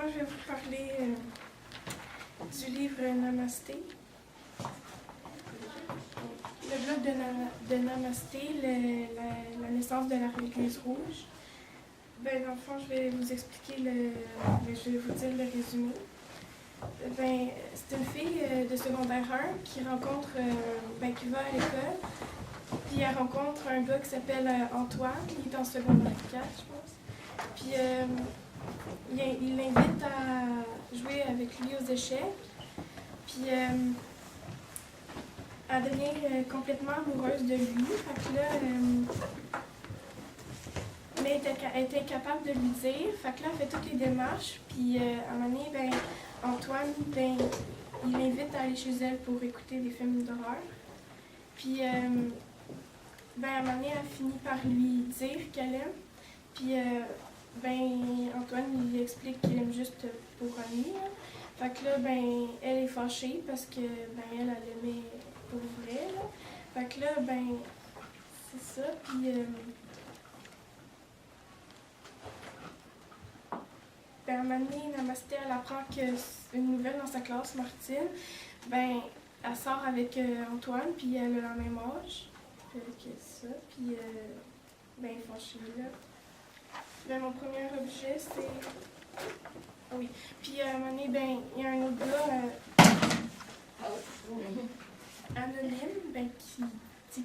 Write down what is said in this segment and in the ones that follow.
moi, je vais vous parler du livre Namasté. Le blog de Namasté, la naissance de la Réglisse rouge. Ben, dans le fond, je vais vous expliquer je vais vous dire le résumé. Ben, c'est une fille de secondaire 1 qui rencontre, qui va à l'école. Puis elle rencontre un gars qui s'appelle Antoine, qui est en secondaire 4, je pense. Puis il l'invite à jouer avec lui aux échecs. Puis elle devient complètement amoureuse de lui. Fait que là, mais elle est incapable de lui dire. Fait que là, elle fait toutes les démarches. Puis à un moment donné, ben, Antoine, ben, il l'invite à aller chez elle pour écouter des films d'horreur. Puis ben, à un moment donné, elle finit par lui dire qu'elle aime. Puis Antoine, il lui explique qu'il aime juste pour ami. Là. Fait que là, ben, elle est fâchée parce que ben, elle l'aimait pour vrai. Là. Fait que là, ben, c'est ça. Puis ben, à un moment donné, Namasté, elle apprend une nouvelle dans sa classe, Martine. Ben, elle sort avec Antoine, puis elle a le même âge. Que ça. Puis ben, elle est fâchée là. Ben, mon premier objet, c'est... Oui. Puis à un moment donné, ben, il y a un autre gars anonyme, ben,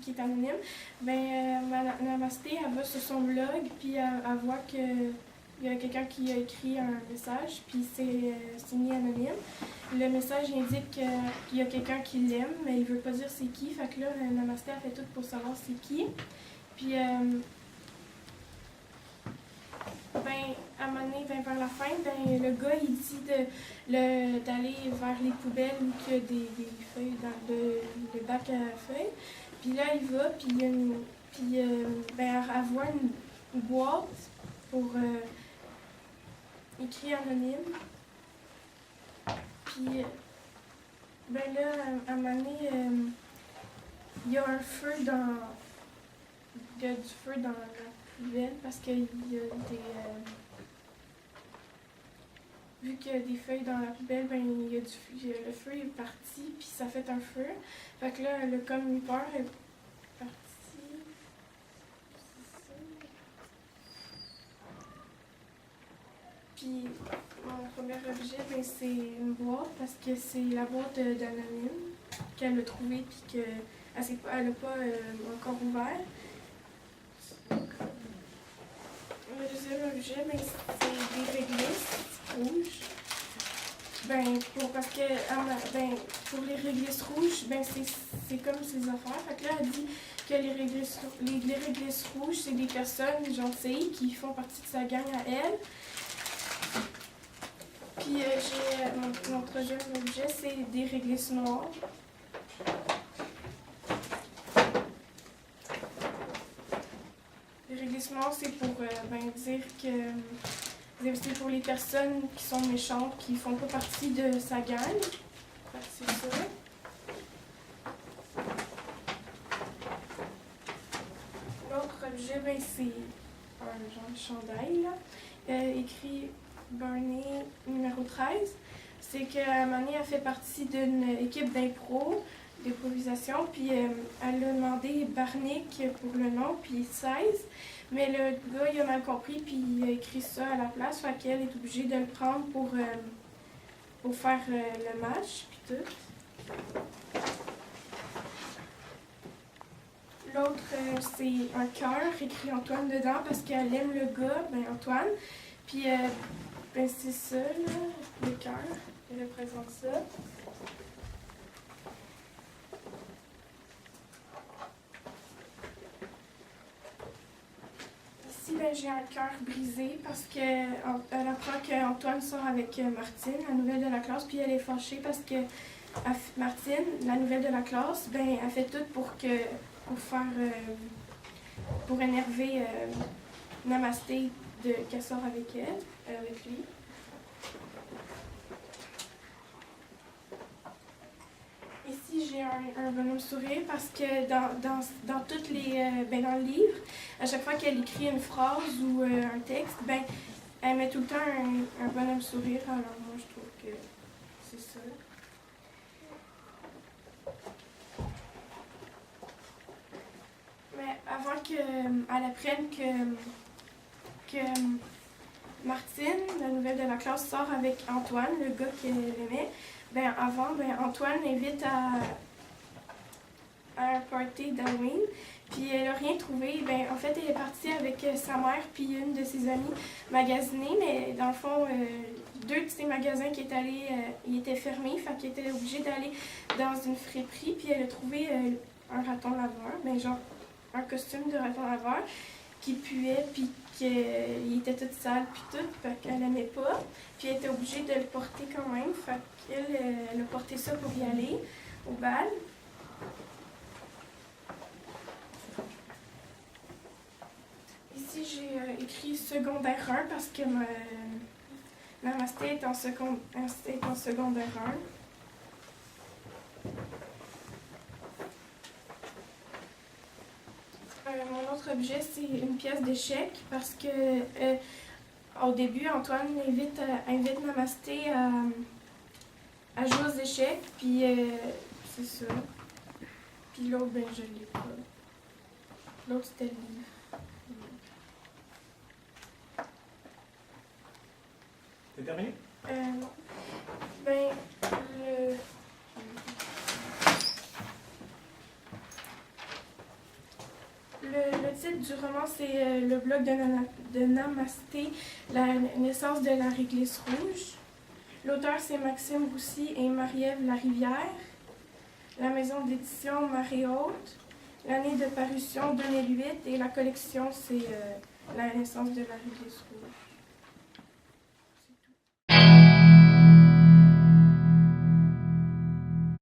qui est anonyme. Ben, Namasté, elle va sur son blog, puis elle voit qu'il y a quelqu'un qui a écrit un message, puis c'est signé anonyme. Le message indique qu'il y a quelqu'un qui l'aime, mais il veut pas dire c'est qui. Fait que là, Namasté a fait tout pour savoir c'est qui. Puis ben, à un moment donné, ben, vers la fin, ben, le gars, il dit d'aller vers les poubelles où il y a des feuilles dans le bac à feuilles. Puis là, il va, puis ben, elle voit une boîte pour écrit anonyme. Puis, ben là, à un moment donné, il y a un feu dans... Il y a du feu dans la poubelle parce qu'il y a des... vu qu'il y a des feuilles dans la poubelle, ben, le feu est parti, puis ça fait un feu. Fait que là, elle a comme eu peur, elle est partie. Puis, mon premier objet, ben, c'est une boîte, parce que c'est la boîte d'anonyme qu'elle a trouvée, puis qu'elle n'a pas encore ouvert. Le deuxième objet, ben, c'est des réglisses rouges. Ben, pour les réglisses rouges, ben, c'est comme ses affaires. Fait que là, elle dit que les réglisses rouges, c'est des personnes gentilles qui font partie de sa gang à elle. Puis j'ai mon troisième objet, c'est des réglisses noires. Les réglisses noires, c'est pour dire que c'est pour les personnes qui sont méchantes, qui ne font pas partie de sa gang. Fait que c'est ça. L'autre objet, ben, c'est un genre de chandail, là. Écrit Barney numéro 13. C'est qu'à un moment donné, elle fait partie d'une équipe d'impro, d'improvisation, puis elle a demandé Barnick pour le nom, puis 16. Mais le gars, il a mal compris, puis il a écrit ça à la place, fait qu'elle est obligée de le prendre pour faire le match, puis tout. L'autre, c'est un cœur, écrit Antoine dedans, parce qu'elle aime le gars, ben Antoine. Puis, ben c'est ça, là, le cœur, il représente ça. Ici, ben, j'ai un cœur brisé parce qu'elle apprend qu'Antoine sort avec Martine, la nouvelle de la classe, puis elle est fâchée parce que Martine, la nouvelle de la classe, ben, elle fait tout pour énerver Namasté qu'elle sort avec lui. Ici, j'ai un bonhomme sourire parce que dans toutes dans le livre, à chaque fois qu'elle écrit une phrase ou un texte, ben, Elle met tout le temps un bonhomme sourire, alors moi je trouve que c'est ça. Mais avant qu'elle apprenne que Martine, la nouvelle de la classe, sort avec Antoine, le gars qu'elle aimait, Antoine l'invite à un party d'Halloween. Puis elle n'a rien trouvé. En fait, elle est partie avec sa mère puis une de ses amies magasiner, mais dans le fond, deux de ces magasins qui étaient allés, ils étaient fermés, fait qu'elle était obligée d'aller dans une friperie, puis elle a trouvé un raton laveur, genre un costume de raton laveur qui puait, puis qu'il était tout sale, puis tout, fait qu'elle n'aimait pas. Puis elle était obligée de le porter quand même, fait qu'elle elle a porté ça pour y aller au bal. Ici, j'ai écrit secondaire 1 parce que ma Namasté est en secondaire 1. Mon autre objet, c'est une pièce d'échec parce que au début, Antoine invite Namasté à jouer aux échecs, puis c'est ça. Puis l'autre, je l'ai pas. L'autre, c'était le livre. C'est terminé? Non. Le titre du roman, c'est Le blog de Namasté, la naissance de la réglisse rouge. L'auteur, c'est Maxime Roussy et Marie-Ève Larivière. La maison d'édition Marée Haute. L'année de parution 2008 et la collection, c'est La naissance de la réglisse rouge.